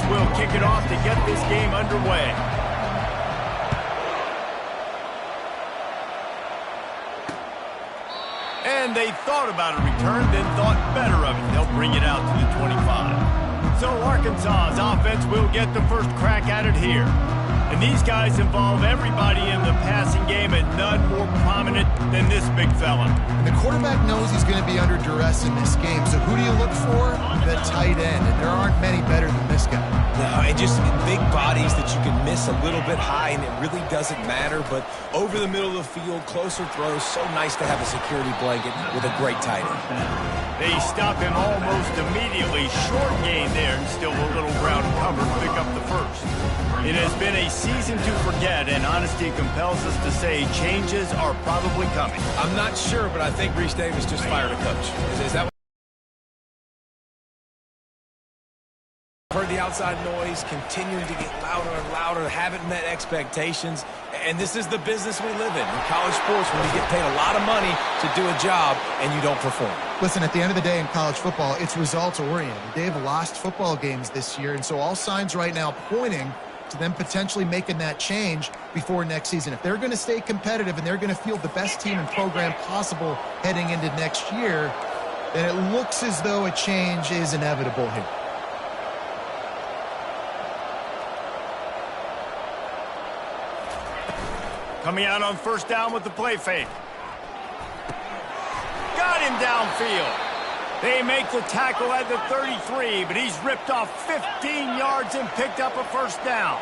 will kick it off to get this game underway. And they thought about a return, then thought better of it. They'll bring it out to the 25. So Arkansas's offense will get the first crack at it here. And these guys involve everybody in the passing game, and none more prominent than this big fella. And the quarterback knows he's going to be under duress in this game. So who do you look for? The tight end. And there aren't many better than this guy. No, and just big bodies that you can miss a little bit high, and it really doesn't matter. But over the middle of the field, closer throws, so nice to have a security blanket with a great tight end. They stop him almost immediately. Short gain there, and still a little ground cover to pick up the first. It has been a season to forget, and honesty compels us to say changes are probably coming. I'm not sure, but I think Reese Davis just fired a coach. Is that what? Heard the outside noise continuing to get louder and louder, haven't met expectations, and this is the business we live in college sports, when you get paid a lot of money to do a job and you don't perform. Listen, at the end of the day in college football, it's results-oriented. They've lost football games this year, and so all signs right now pointing to them potentially making that change before next season. If they're going to stay competitive and they're going to field the best team and program possible heading into next year, then it looks as though a change is inevitable here. Coming out on first down with the play fake. Got him downfield. They make the tackle at the 33, but he's ripped off 15 yards and picked up a first down.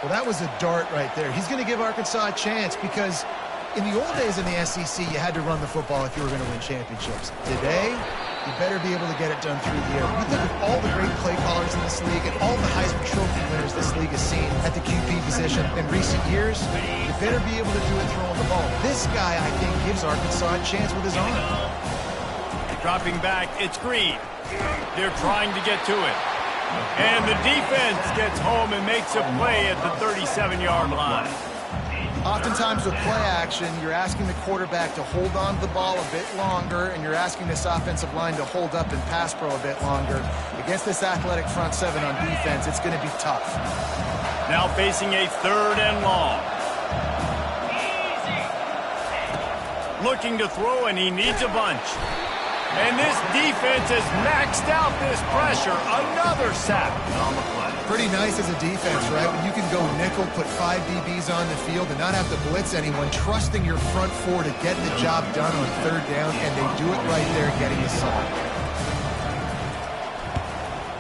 Well, that was a dart right there. He's going to give Arkansas a chance because in the old days in the SEC, you had to run the football if you were going to win championships. Today, you better be able to get it done through the air. You think of all the great play callers in this league and all the Heisman Trophy winners this league has seen at the QB position in recent years, you better be able to do it throwing the ball. This guy, I think, gives Arkansas a chance with his arm. Dropping back, it's Green. They're trying to get to it. And the defense gets home and makes a play at the 37-yard line. Oftentimes with play action, you're asking the quarterback to hold on to the ball a bit longer, and you're asking this offensive line to hold up and pass pro a bit longer. Against this athletic front seven on defense, it's going to be tough. Now facing a 3rd and long. Looking to throw, and he needs a bunch. And this defense has maxed out this pressure. Another sack on the play. Pretty nice as a defense, right? When you can go nickel, put 5 DBs on the field and not have to blitz anyone, trusting your front four to get the job done on 3rd down, and they do it right there, getting the sack.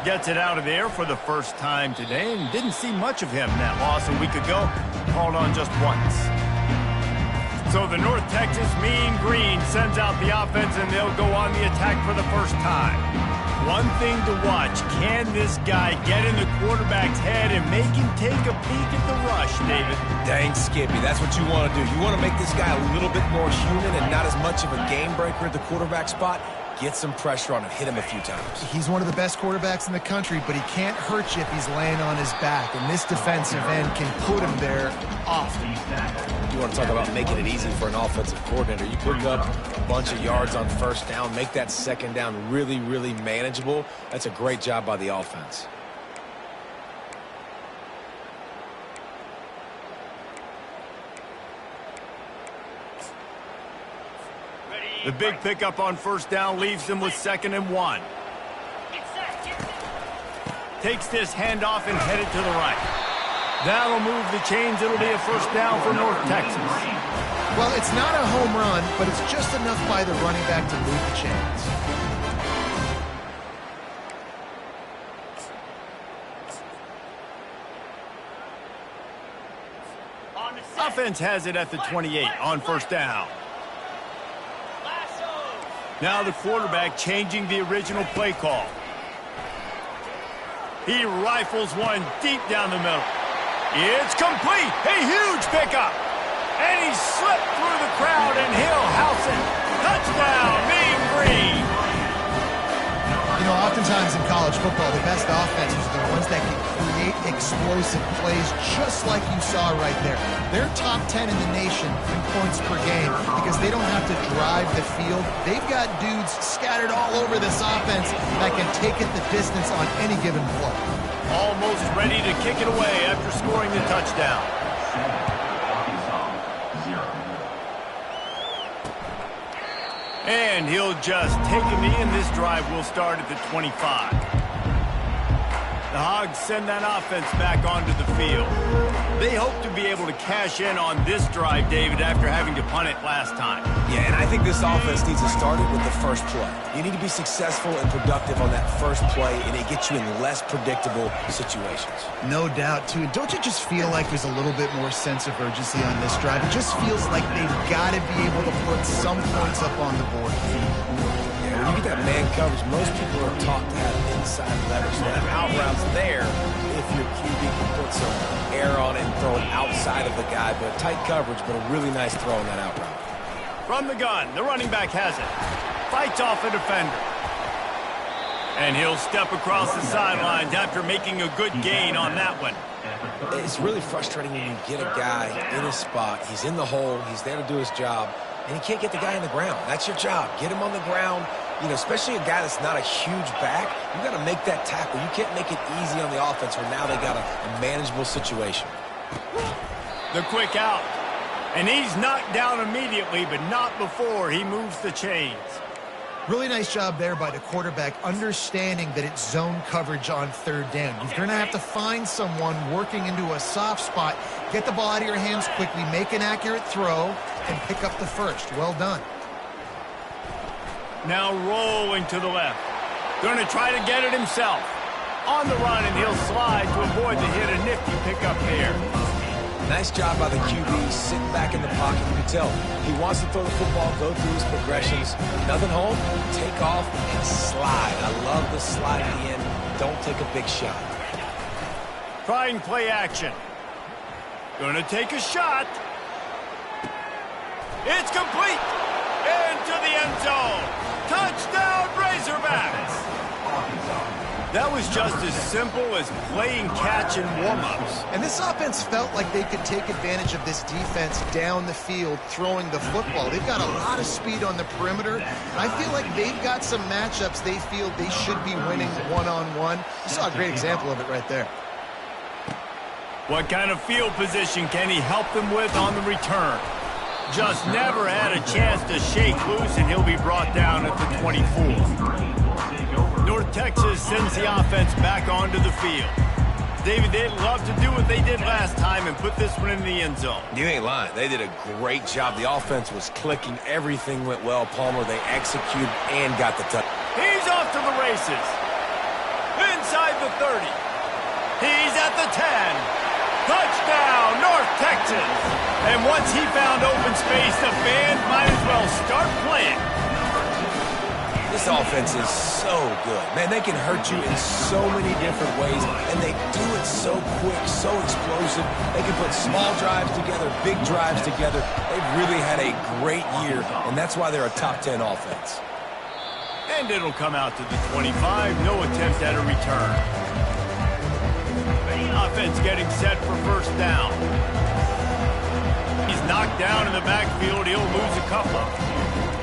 Gets it out of there for the first time today, and didn't see much of him. That loss a week ago, called on just once. So the North Texas Mean Green sends out the offense, and they'll go on the attack for the first time. One thing to watch, can this guy get in the quarterback's head and make him take a peek at the rush, David? Dang, Skippy, that's what you want to do. You want to make this guy a little bit more human and not as much of a game breaker at the quarterback spot. Get some pressure on him, hit him a few times. He's one of the best quarterbacks in the country, but he can't hurt you if he's laying on his back, and this defensive end can put him there often. You want to talk about making it easy for an offensive coordinator. You pick up a bunch of yards on first down, make that 2nd down really, really manageable. That's a great job by the offense. The big pickup on first down leaves them with 2nd and 1. Takes this handoff and headed to the right. That'll move the chains. It'll be a first down for North Texas. Well, it's not a home run, but it's just enough by the running back to move the chains. Offense has it at the 28 on first down. Now the quarterback changing the original play call. He rifles one deep down the middle. It's complete. A huge pickup. And he slipped through the crowd, and he'll house it. Touchdown, Mean Green. You You know, oftentimes in college football, the best offenses are the ones that can create explosive plays just like you saw right there. They're top 10 in the nation in points per game because they don't have to drive the field. They've got dudes scattered all over this offense that can take it the distance on any given play. Almost ready to kick it away after scoring the touchdown. And he'll just take a knee, and this drive will start at the 25. The Hogs send that offense back onto the field. They hope to be able to cash in on this drive, David, after having to punt it last time. Yeah, and I think this offense needs to start it with the first play. You need to be successful and productive on that first play, and it gets you in less predictable situations. No doubt, too. Don't you just feel like there's a little bit more sense of urgency on this drive? It just feels like they've got to be able to put some points up on the board. Yeah, when you get that man coverage, most people are taught to have inside leverage. So that out route's there if your QB can put some air on it and throw it outside of the guy. But tight coverage, but a really nice throw on that out route. From the gun, the running back has it. Fights off a defender. And he'll step across the sidelines after making a good gain on that one. It's really frustrating when you get a guy in his spot. He's in the hole. He's there to do his job. And you can't get the guy on the ground. That's your job. Get him on the ground. You know, especially a guy that's not a huge back. You got to make that tackle. You can't make it easy on the offense where now they got a manageable situation. The quick out. And he's knocked down immediately, but not before he moves the chains. Really nice job there by the quarterback, understanding that it's zone coverage on third down. You're going to have to find someone working into a soft spot, get the ball out of your hands quickly, make an accurate throw, and pick up the first. Well done. Now rolling to the left. Going to try to get it himself. On the run, and he'll slide to avoid the hit. A nifty pickup there. Nice job by the QB, sitting back in the pocket. You can tell he wants to throw the football, go through his progressions. Nothing home, take off, and slide. I love the slide at the end. Don't take a big shot. Trying play action. Going to take a shot. It's complete. Into the end zone. Touchdown, Razorbacks. That was just as simple as playing catch and warm-ups. And this offense felt like they could take advantage of this defense down the field throwing the football. They've got a lot of speed on the perimeter. I feel like they've got some matchups they feel they should be winning one-on-one. You saw a great example of it right there. What kind of field position can he help them with on the return? Just never had a chance to shake loose, and he'll be brought down at the 24. North Texas sends the offense back onto the field. David, they'd love to do what they did last time and put this one in the end zone. You ain't lying. They did a great job. The offense was clicking. Everything went well. Palmer, they executed and got the touch. He's off to the races. Inside the 30. He's at the 10. Touchdown, North Texas. And once he found open space, the fans might as well start playing. This offense is so good. Man, they can hurt you in so many different ways, and they do it so quick, so explosive. They can put small drives together, big drives together. They've really had a great year, and that's why they're a top 10 offense. And it'll come out to the 25. No attempt at a return. Offense getting set for first down. He's knocked down in the backfield. He'll lose a couple.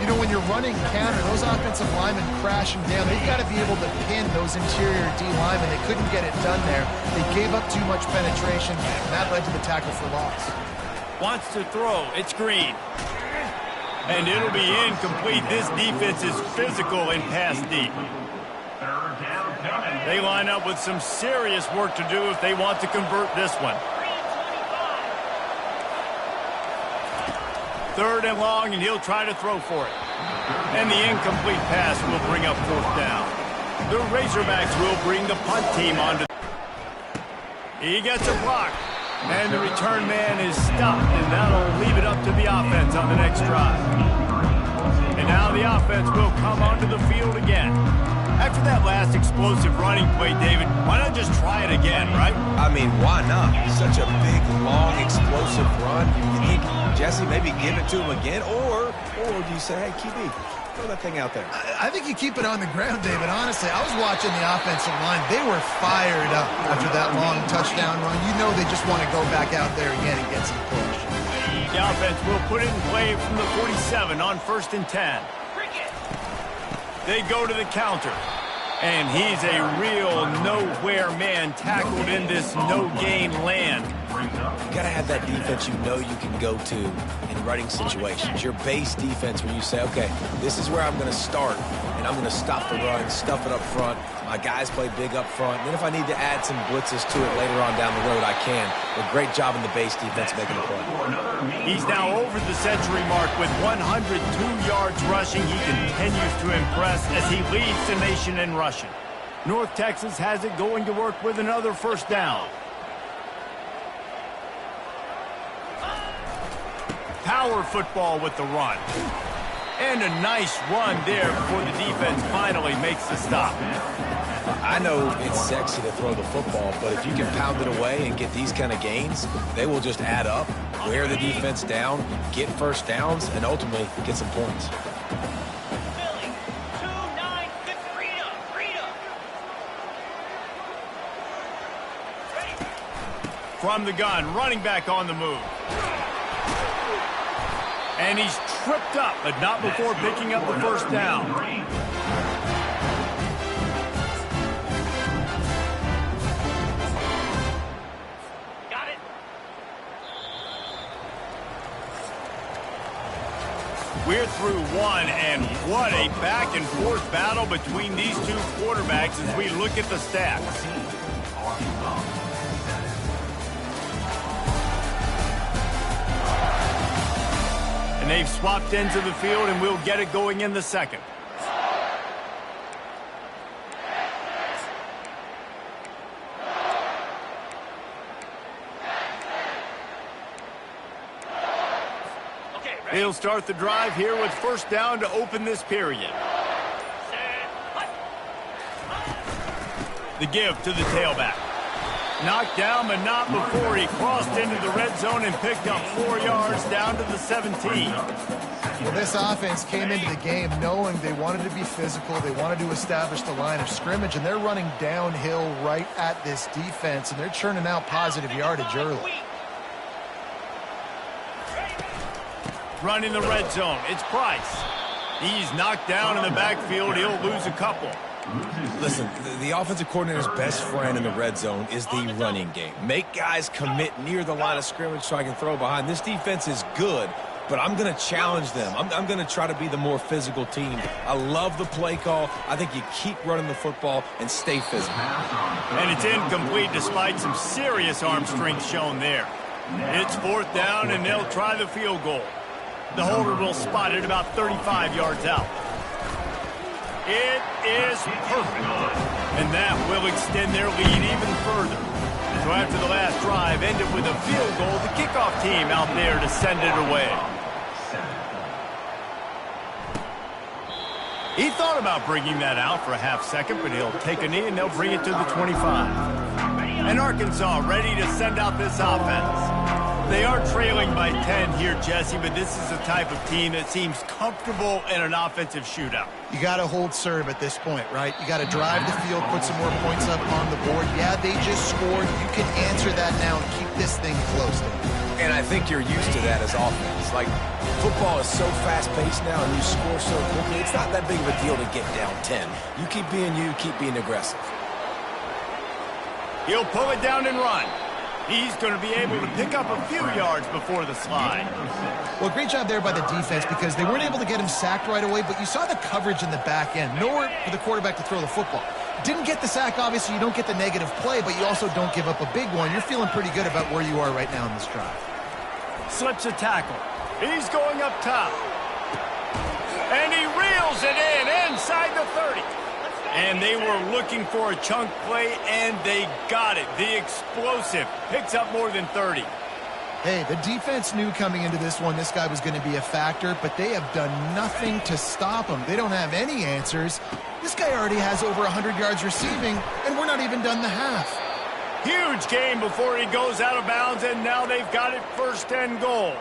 You know, when you're running counter, those offensive linemen crashing down. They've got to be able to pin those interior D linemen. They couldn't get it done there. They gave up too much penetration, and that led to the tackle for loss. Wants to throw. It's Green. And it'll be incomplete. This defense is physical and pass deep. They line up with some serious work to do if they want to convert this one. Third and long, and he'll try to throw for it. And the incomplete pass will bring up fourth down. The Razorbacks will bring the punt team onto. He gets a block. And the return man is stopped, and that'll leave it up to the offense on the next drive. And now the offense will come onto the field again. After that last explosive running play, David, why not just try it again, right? I mean, why not? Such a big, long, explosive run. You think, Jesse, maybe give it to him again? Or do you say, hey, QB, Throw that thing out there. I think you keep it on the ground, David. Honestly, I was watching the offensive line. They were fired up after that long touchdown run. You know they just want to go back out there again and get some push. The offense will put it in play from the 47 on 1st and 10. They go to the counter. And he's a real nowhere man tackled in this no-gain land. You gotta have that defense you know you can go to in running situations. Your base defense where you say, okay, this is where I'm gonna start, and I'm gonna stop the run, stuff it up front. My guys play big up front. And then if I need to add some blitzes to it later on down the road, I can. But great job in the base defense making the play. He's now over the century mark with 102 yards rushing. He continues to impress as he leads the nation in rushing. North Texas has it going to work with another 1st down. Power football with the run. And a nice run there before the defense finally makes the stop. I know it's sexy to throw the football, but if you can pound it away and get these kind of gains, they will just add up, wear the defense down, get 1st downs, and ultimately get some points. From the gun, running back on the move. And he's tripped up, but not before picking up the 1st down. Got it. We're through one, and what a back-and-forth battle between these two quarterbacks as we look at the stats. And they've swapped ends of the field, and we'll get it going in the 2nd. He'll start the drive here with 1st down to open this period. The give to the tailback. Knocked down, but not before he crossed into the red zone and picked up 4 yards down to the 17. Well, this offense came into the game knowing they wanted to be physical. They wanted to establish the line of scrimmage, and they're running downhill right at this defense, and they're churning out positive yardage early. Running the red zone, it's Price. He's knocked down in the backfield. He'll lose a couple. Listen, the offensive coordinator's best friend in the red zone is the running game. Make guys commit near the line of scrimmage so I can throw behind. This defense is good, but I'm going to challenge them. I'm going to try to be the more physical team. I love the play call. I think you keep running the football and stay physical. And it's incomplete despite some serious arm strength shown there. It's 4th down, and they'll try the field goal. The holder will spot it about 35 yards out. It is perfect. And that will extend their lead even further. So after the last drive ended with a field goal, the kickoff team out there to send it away. He thought about bringing that out for a half-second, but he'll take a knee and they'll bring it to the 25. And Arkansas ready to send out this offense. They are trailing by 10 here, Jesse, but this is the type of team that seems comfortable in an offensive shootout. You got to hold serve at this point, right? You got to drive the field, put some more points up on the board. Yeah, they just scored. You can answer that now and keep this thing close. And I think you're used to that as offense. Like, football is so fast-paced now and you score so quickly, it's not that big of a deal to get down 10. You keep being aggressive. He'll pull it down and run. He's going to be able to pick up a few yards before the slide. Well, great job there by the defense because they weren't able to get him sacked right away, but you saw the coverage in the back end. Nowhere for the quarterback to throw the football. Didn't get the sack, obviously. You don't get the negative play, but you also don't give up a big one. You're feeling pretty good about where you are right now in this drive. Slips a tackle. He's going up top. And he reels it in inside the 30. And they were looking for a chunk play, and they got it. The explosive picks up more than 30. Hey, the defense knew coming into this one this guy was going to be a factor, but they have done nothing to stop him. They don't have any answers. This guy already has over 100 yards receiving, and we're not even done the half. Huge game before he goes out of bounds, and now they've got it 1st and goal.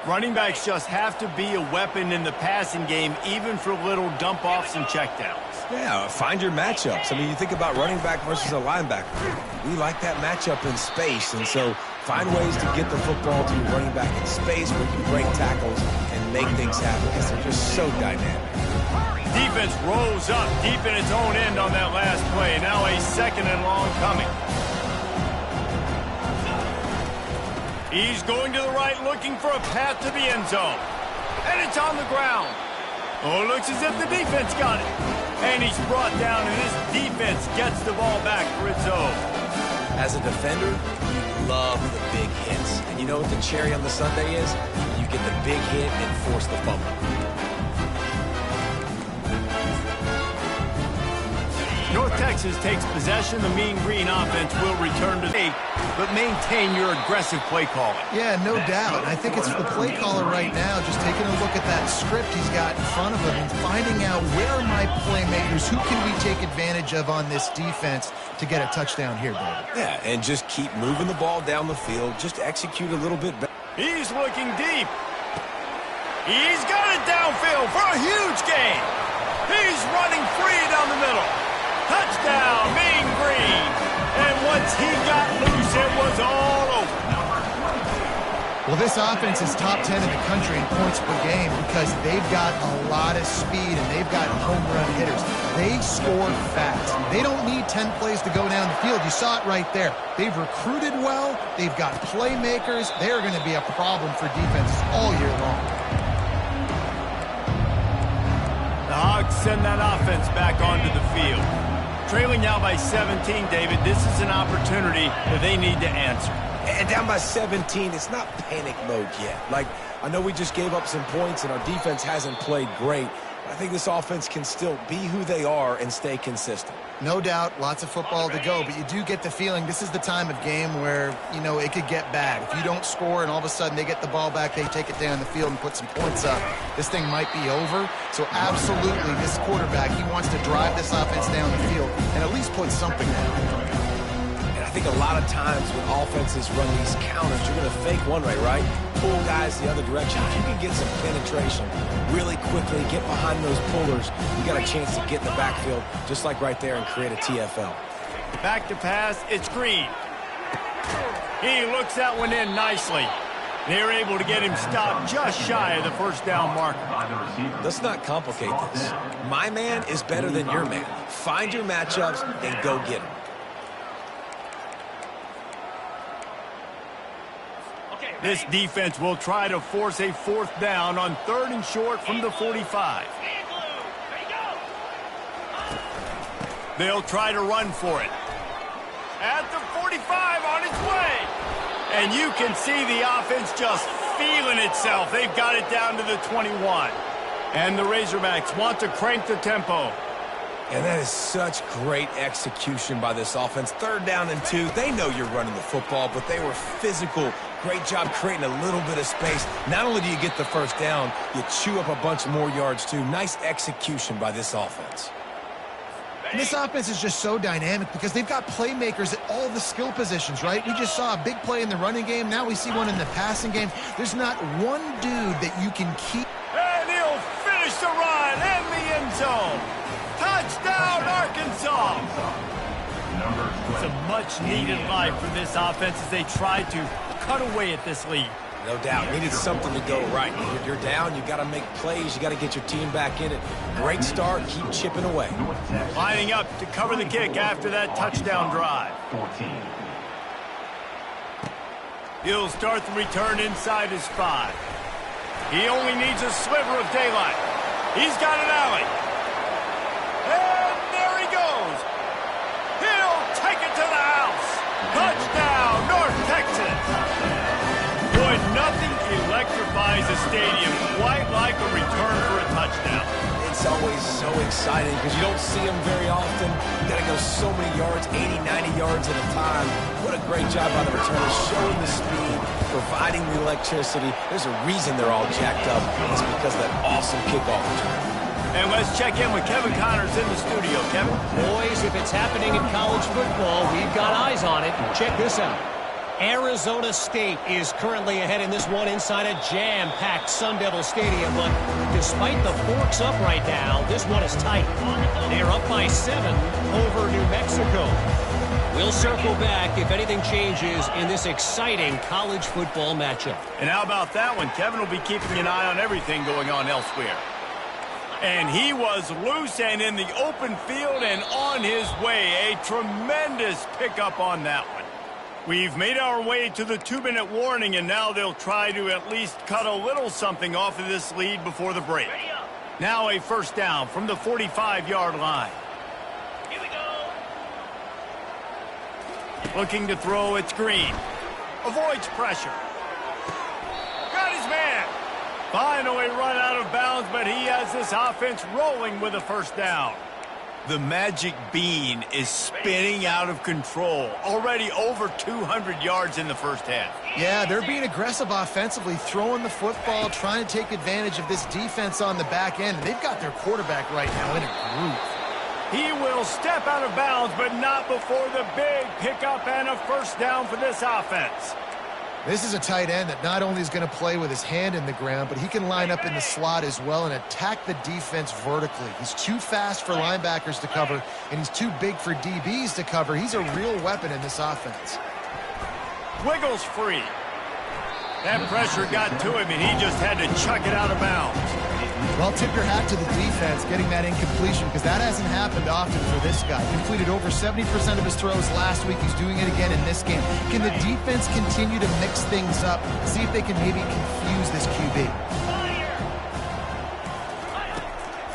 Running backs just have to be a weapon in the passing game, even for little dump-offs and checkdowns. Yeah, find your matchups. I mean, you think about running back versus a linebacker. We like that matchup in space, and so find ways to get the football to your running back in space where you can break tackles and make things happen because they're just so dynamic. Defense rolls up deep in its own end on that last play. Now a second and long coming. He's going to the right, looking for a path to the end zone. And it's on the ground. Oh, it looks as if the defense got it. And he's brought down, and this defense gets the ball back for its own. As a defender, you love the big hits. And you know what the cherry on the sundae is? You get the big hit and force the fumble. North Texas takes possession. The Mean Green offense will return to the but maintain your aggressive play calling. Yeah, no doubt. I think it's the play caller right now just taking a look at that script he's got in front of him and finding out where are my playmakers, who can we take advantage of on this defense to get a touchdown here, David. Yeah, and just keep moving the ball down the field. Just execute a little bit better. He's looking deep. He's got it downfield for a huge gain. He's running free down the middle. Touchdown, Mean Green. And once he got loose, it was all over. Well, this offense is top 10 in the country in points per game because they've got a lot of speed and they've got home run hitters. They score fast. They don't need 10 plays to go down the field. You saw it right there. They've recruited well. They've got playmakers. They're going to be a problem for defenses all year long. The Hogs send that offense back onto the field. Trailing now by 17, David, this is an opportunity that they need to answer. And down by 17, it's not panic mode yet. Like, I know we just gave up some points and our defense hasn't played great. But I think this offense can still be who they are and stay consistent. No doubt, lots of football to go, but you do get the feeling this is the time of game where, you know, it could get bad. If you don't score and all of a sudden they get the ball back, they take it down the field and put some points up, this thing might be over. So absolutely, this quarterback, he wants to drive this offense down the field and at least put something down. I think a lot of times when offenses run these counters, you're going to fake one way, right? Pull guys the other direction. If you can get some penetration really quickly, get behind those pullers, you got a chance to get in the backfield, just like right there, and create a TFL. Back to pass, it's Green. He looks that one in nicely. They're able to get him stopped just shy of the first down marker. Let's not complicate this. My man is better than your man. Find your matchups and go get them. This defense will try to force a fourth down on 3rd and short from the 45. They'll try to run for it. At the 45 on its way. And you can see the offense just feeling itself. They've got it down to the 21. And the Razorbacks want to crank the tempo. And that is such great execution by this offense. 3rd down and 2. They know you're running the football, but they were physical. Great job creating a little bit of space. Not only do you get the first down, you chew up a bunch more yards too. Nice execution by this offense. And this offense is just so dynamic because they've got playmakers at all the skill positions, right? We just saw a big play in the running game. Now we see one in the passing game. There's not one dude that you can keep. And he'll finish the run in the end zone. Touchdown, Arkansas! It's a much-needed life for this offense as they try to cut away at this lead. No doubt. Needed something to go right. You're down. You got to make plays. You got to get your team back in it. Great start. Keep chipping away. Lining up to cover the kick after that touchdown drive. He'll start the return inside his 5. He only needs a sliver of daylight. He's got an alley. And there he goes. He'll take it to the house. Touchdown, North Texas. Boy, nothing electrifies a stadium quite like a return for a touchdown. It's always so exciting because you don't see them very often. You got to go so many yards, 80, 90 yards at a time. What a great job by the returners, showing the speed, providing the electricity. There's a reason they're all jacked up. It's because of that awesome kickoff return. And let's check in with Kevin Connors in the studio. Kevin? Boys, if it's happening in college football, we've got eyes on it. Check this out. Arizona State is currently ahead in this one inside a jam-packed Sun Devil Stadium, but despite the forks up right now, this one is tight. They're up by 7 over New Mexico. We'll circle back if anything changes in this exciting college football matchup. And how about that one? Kevin will be keeping an eye on everything going on elsewhere. And he was loose and in the open field and on his way. A tremendous pickup on that one. We've made our way to the 2-minute warning, and now they'll try to at least cut a little something off of this lead before the break. Now a first down from the 45-yard line. Here we go. Looking to throw, it's Green. Avoids pressure. Got his man. Finally run out of bounds, but he has this offense rolling with a first down. The magic bean is spinning out of control. Already over 200 yards in the first half. Yeah, they're being aggressive offensively, throwing the football, trying to take advantage of this defense on the back end. They've got their quarterback right now in a groove. He will step out of bounds, but not before the big pickup and a first down for this offense. This is a tight end that not only is going to play with his hand in the ground, but he can line up in the slot as well and attack the defense vertically. He's too fast for linebackers to cover, and he's too big for DBs to cover. He's a real weapon in this offense. Wiggles free. That pressure got to him, and he just had to chuck it out of bounds. Well, tip your hat to the defense getting that incompletion, because that hasn't happened often for this guy. Completed over 70% of his throws last week. He's doing it again in this game. Can the defense continue to mix things up, see if they can maybe confuse this QB?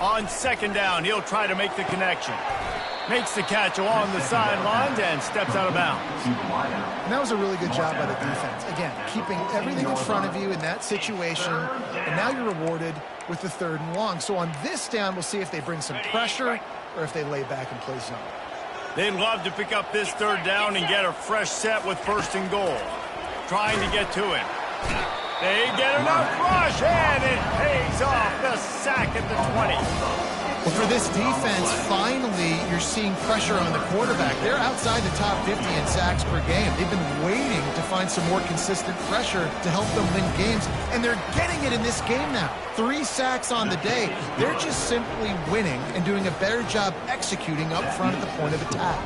On second down, he'll try to make the connection. Makes the catch along the sidelines and steps out of bounds. And that was a really good job by the defense. Again, keeping everything in front of you in that situation, and now you're rewarded with the 3rd and long. So on this down, we'll see if they bring some pressure or if they lay back and play zone. They'd love to pick up this 3rd down and get a fresh set with 1st and goal. Trying to get to him. They get enough rush, and it pays off. The sack at the 20. Well, for this defense, finally, you're seeing pressure on the quarterback. They're outside the top 50 in sacks per game. They've been waiting to find some more consistent pressure to help them win games, and they're getting it in this game now. 3 sacks on the day. They're just simply winning and doing a better job executing up front at the point of attack.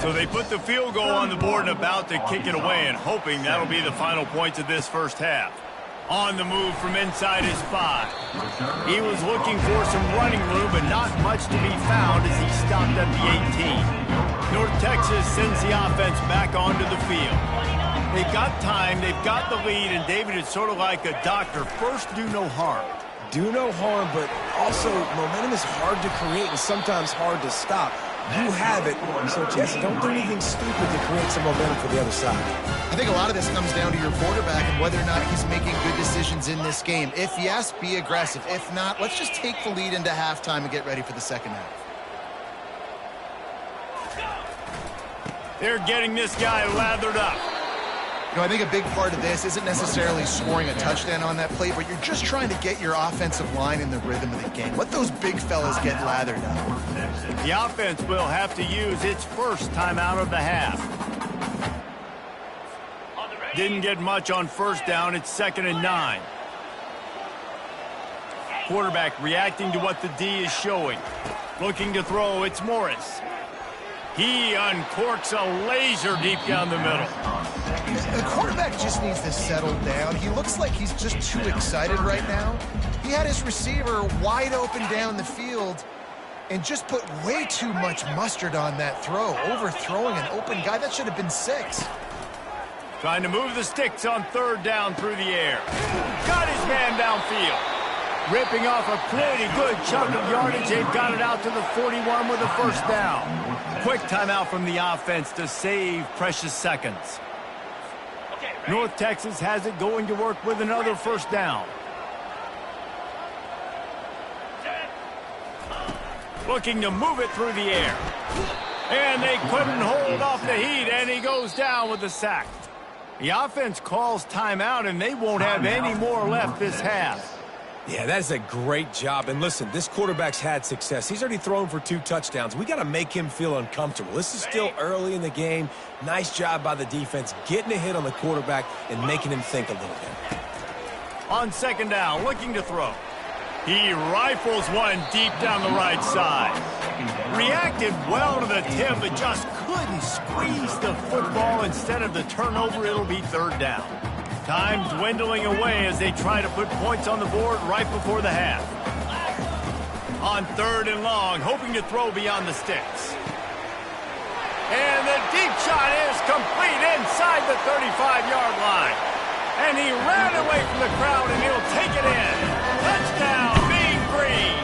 So they put the field goal on the board and about to kick it away, and hoping that'll be the final points of this first half. On the move from inside his 5. He was looking for some running room, but not much to be found as he stopped at the 18. North Texas sends the offense back onto the field. They've got time, they've got the lead, and David, it's sort of like a doctor. First, do no harm. Do no harm, but also momentum is hard to create and sometimes hard to stop. You have it, so just don't do anything stupid to create some momentum for the other side. I think a lot of this comes down to your quarterback and whether or not he's making good decisions in this game. If yes, be aggressive. If not, let's just take the lead into halftime and get ready for the second half. They're getting this guy lathered up. You know, I think a big part of this isn't necessarily scoring a touchdown on that play, but you're just trying to get your offensive line in the rhythm of the game. Let those big fellas get lathered up. The offense will have to use its first timeout of the half. Didn't get much on first down. It's 2nd and 9. Quarterback reacting to what the D is showing. Looking to throw, it's Morris. He uncorks a laser deep down the middle. The quarterback just needs to settle down. He looks like he's just too excited right now. He had his receiver wide open down the field and just put way too much mustard on that throw, overthrowing an open guy. That should have been 6. Trying to move the sticks on 3rd down through the air. Got his man downfield. Ripping off a pretty good chunk of yardage. They've got it out to the 41 with a first down. Quick timeout from the offense to save precious seconds. North Texas has it going to work with another first down. Looking to move it through the air. And they couldn't hold off the heat, and he goes down with the sack. The offense calls timeout, and they won't have any more left this half. Yeah, that is a great job. And listen, this quarterback's had success. He's already thrown for 2 touchdowns. We got to make him feel uncomfortable. This is still early in the game. Nice job by the defense, getting a hit on the quarterback and making him think a little bit. On second down, looking to throw. He rifles one deep down the right side. Reacted well to the tip, but just couldn't squeeze the football. Instead of the turnover, it'll be third down. Time dwindling away as they try to put points on the board right before the half. On third and long, hoping to throw beyond the sticks. And the deep shot is complete inside the 35-yard line. And he ran away from the crowd, and he'll take it in. Touchdown, Mean Green.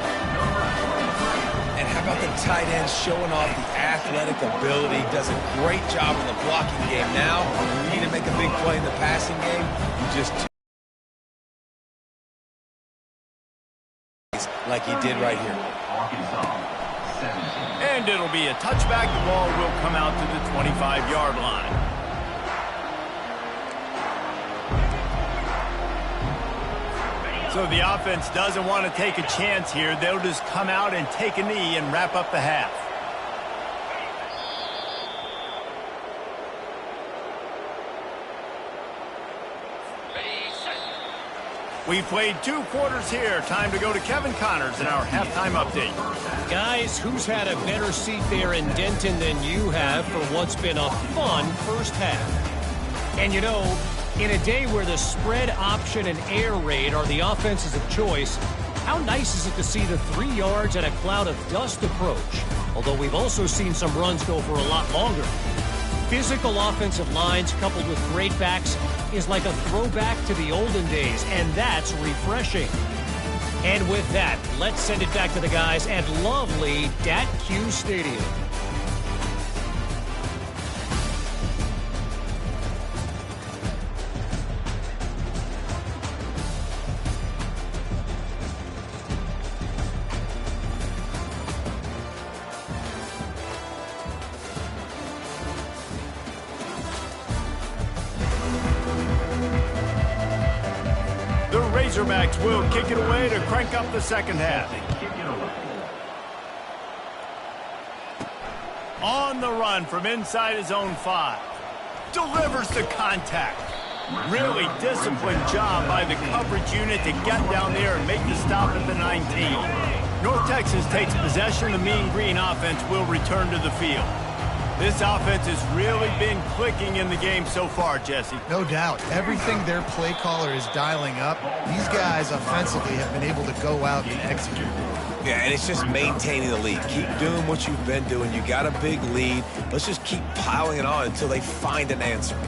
And how about the tight end showing off the athletic ability? Does a great job in the blocking game. Now, you need to make a big play in the passing game. You just like he did right here. And it'll be a touchback. The ball will come out to the 25-yard line. So the offense doesn't want to take a chance here. They'll just come out and take a knee and wrap up the half. We played 2 quarters here. Time to go to Kevin Connors in our halftime update. Guys, who's had a better seat there in Denton than you have for what's been a fun first half? And you know, in a day where the spread option and air raid are the offenses of choice, how nice is it to see the 3 yards and a cloud of dust approach? Although we've also seen some runs go for a lot longer. Physical offensive lines coupled with great backs is like a throwback to the olden days, and that's refreshing. And with that, let's send it back to the guys at lovely Dat-Q Stadium. Razorbacks will kick it away to crank up the second half. On the run from inside his own 5. Delivers the contact. Really disciplined job by the coverage unit to get down there and make the stop at the 19. North Texas takes possession. The Mean Green offense will return to the field. This offense has really been clicking in the game so far, Jesse. No doubt. Everything their play caller is dialing up, these guys offensively have been able to go out and execute. Yeah, and it's just maintaining the lead. Keep doing what you've been doing. You got a big lead. Let's just keep piling it on until they find an answer.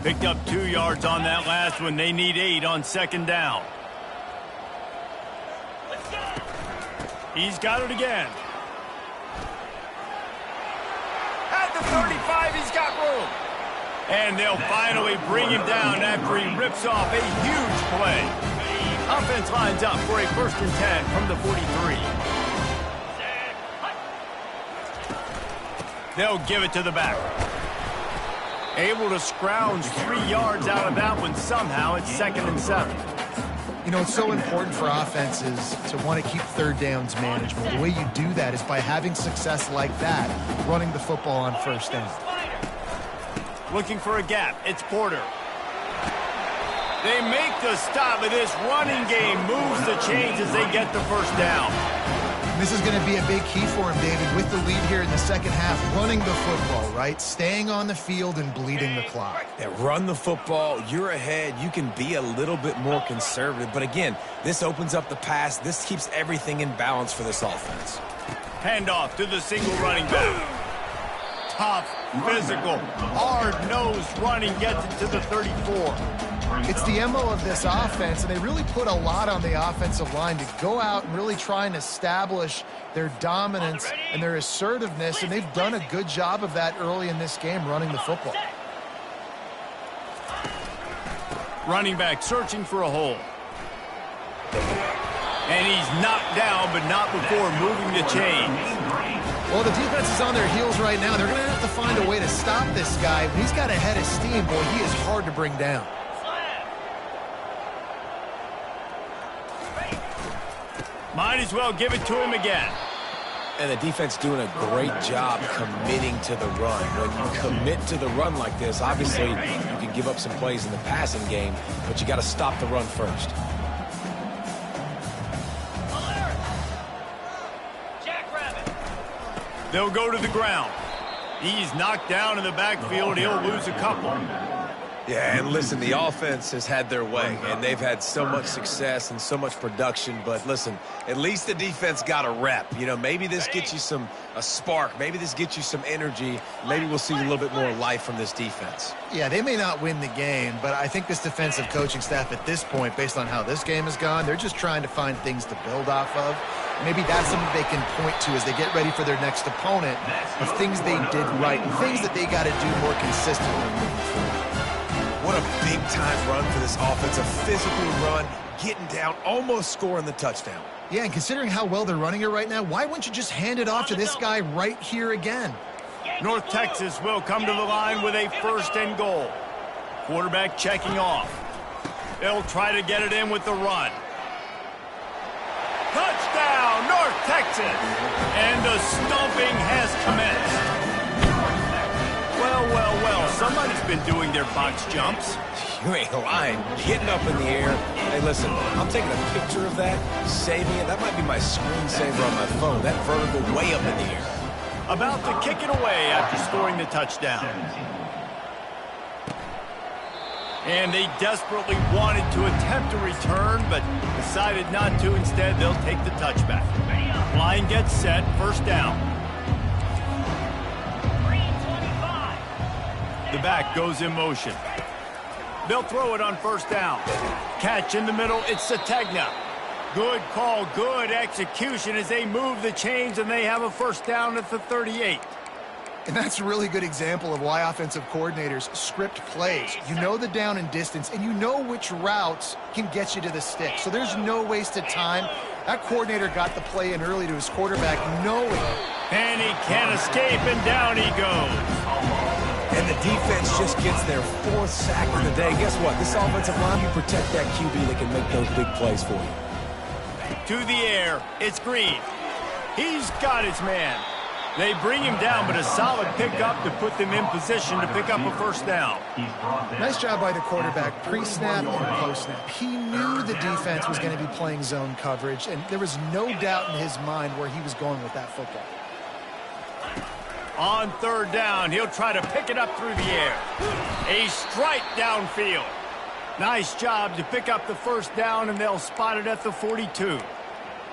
Picked up 2 yards on that last one. They need 8 on second down. He's got it again. At the 35, he's got room. And they'll finally bring him down after he rips off a huge play. Offense lines up for a 1st and 10 from the 43. They'll give it to the back. Able to scrounge 3 yards out of that one somehow. It's 2nd and 7. You know, it's so important for offenses to want to keep third downs manageable. The way you do that is by having success like that, running the football on first down. Looking for a gap. It's Porter. They make the stop, but this running game moves the chains as they get the first down. This is going to be a big key for him, David, with the lead here in the second half, running the football, right? Staying on the field and bleeding the clock. Yeah, run the football. You're ahead. You can be a little bit more conservative. But again, this opens up the pass. This keeps everything in balance for this offense. Handoff to the single running back. Tough, physical, hard-nosed running gets it to the 34. It's the MO of this offense, and they really put a lot on the offensive line to go out and really try and establish their dominance and their assertiveness, and they've done a good job of that early in this game, running the football. Running back searching for a hole. And he's knocked down, but not before moving the chains. Well, the defense is on their heels right now. They're going to have to find a way to stop this guy. He's got a head of steam. Boy, he is hard to bring down. Might as well give it to him again. And the defense doing a great job committing to the run. When you commit to the run like this, obviously you can give up some plays in the passing game, but you got to stop the run first. They'll go to the ground. He's knocked down in the backfield. He'll lose a couple. Yeah, and listen, the offense has had their way, and they've had so much success and so much production. But listen, at least the defense got a rep. You know, maybe this gets you a spark. Maybe this gets you some energy. Maybe we'll see a little bit more life from this defense. Yeah, they may not win the game, but I think this defensive coaching staff at this point, based on how this game has gone, they're just trying to find things to build off of. Maybe that's something they can point to as they get ready for their next opponent of things they did right and things that they got to do more consistently moving forward. What a big-time run for this offense, a physical run, getting down, almost scoring the touchdown. Yeah, and considering how well they're running it right now, why wouldn't you just hand it off to this guy right here again? North Texas will come to the line with a 1st and goal. Quarterback checking off. They'll try to get it in with the run. Touchdown, North Texas! And the stomping has commenced. Well, somebody's been doing their box jumps. You ain't lying. Getting up in the air. Hey, listen, I'm taking a picture of that, saving it. That might be my screensaver on my phone. That vertical way up in the air. About to kick it away after scoring the touchdown. And they desperately wanted to attempt a return, but decided not to. Instead, they'll take the touchback. Line gets set, 1st down. The back goes in motion. They'll throw it on 1st down. Catch in the middle, it's Sategna. Good call, good execution as they move the chains, and they have a 1st down at the 38. And that's a really good example of why offensive coordinators script plays. You know the down and distance, and you know which routes can get you to the stick. So there's no wasted time. That coordinator got the play in early to his quarterback, knowing. And he can't escape, and down he goes. And the defense just gets their 4th sack of the day. Guess what? This offensive line, you protect that QB that can make those big plays for you. To the air, it's Green. He's got his man. They bring him down, but a solid pickup to put them in position to pick up a 1st down. Nice job by the quarterback, pre-snap and post-snap. He knew the defense was going to be playing zone coverage, and there was no doubt in his mind where he was going with that football. On 3rd down, he'll try to pick it up through the air. A strike downfield. Nice job to pick up the 1st down, and they'll spot it at the 42.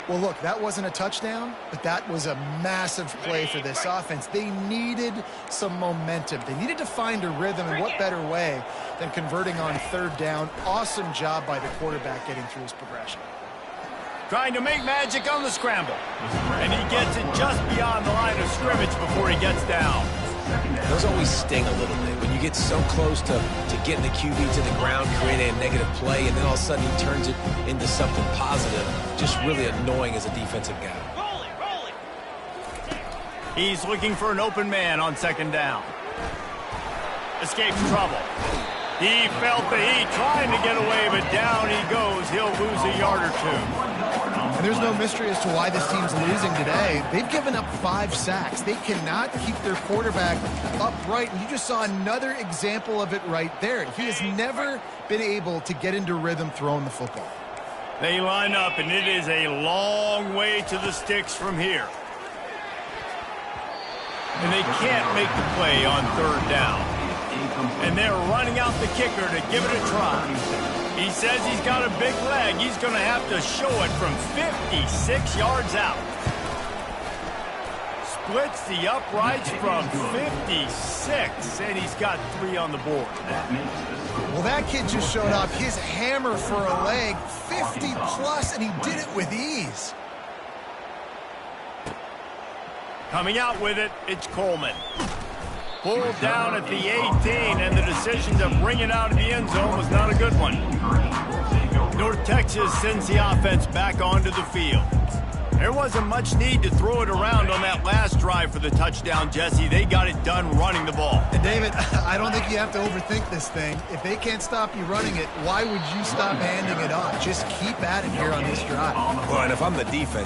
Well, look, that wasn't a touchdown, but that was a massive play for this offense. They needed some momentum. They needed to find a rhythm, and what better way than converting on 3rd down. Awesome job by the quarterback getting through his progression. Trying to make magic on the scramble. And he gets it just beyond the line of scrimmage before he gets down. Those always sting a little bit. When you get so close to getting the QB to the ground, creating a negative play, and then all of a sudden he turns it into something positive. Just really annoying as a defensive guy. He's looking for an open man on 2nd down. Escapes trouble. He felt the heat trying to get away, but down he goes. He'll lose a yard or 2. And there's no mystery as to why this team's losing today. They've given up 5 sacks. They cannot keep their quarterback upright. And you just saw another example of it right there. He has never been able to get into rhythm throwing the football. They line up, and it is a long way to the sticks from here. And they can't make the play on 3rd down. And they're running out the kicker to give it a try. He says he's got a big leg. He's going to have to show it from 56 yards out. Splits the uprights from 56, and he's got 3 on the board. Well, that kid just showed off his hammer for a leg, 50-plus, and he did it with ease. Coming out with it, it's Coleman. Pulled down at the 18, and the decision to bring it out of the end zone was not a good one. North Texas sends the offense back onto the field. There wasn't much need to throw it around on that last drive for the touchdown, Jesse. They got it done running the ball. And David, I don't think you have to overthink this thing. If they can't stop you running it, why would you stop handing it off? Just keep at it here on this drive. Well, and if I'm the defense,